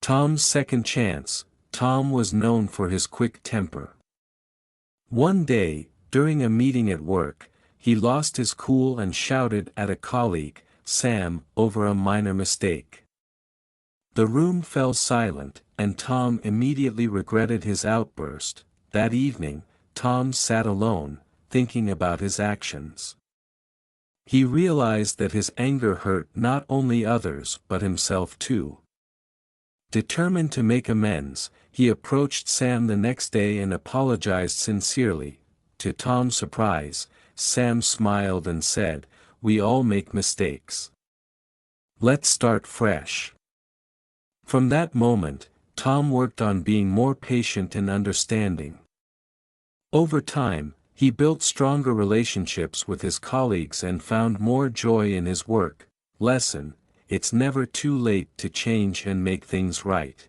Tom's second chance. Tom was known for his quick temper. One day, during a meeting at work, he lost his cool and shouted at a colleague, Sam, over a minor mistake. The room fell silent, and Tom immediately regretted his outburst. That evening, Tom sat alone, thinking about his actions. He realized that his anger hurt not only others but himself too. Determined to make amends, he approached Sam the next day and apologized sincerely. To Tom's surprise, Sam smiled and said, "We all make mistakes. Let's start fresh." From that moment, Tom worked on being more patient and understanding. Over time, he built stronger relationships with his colleagues and found more joy in his work. Lesson: it's never too late to change and make things right.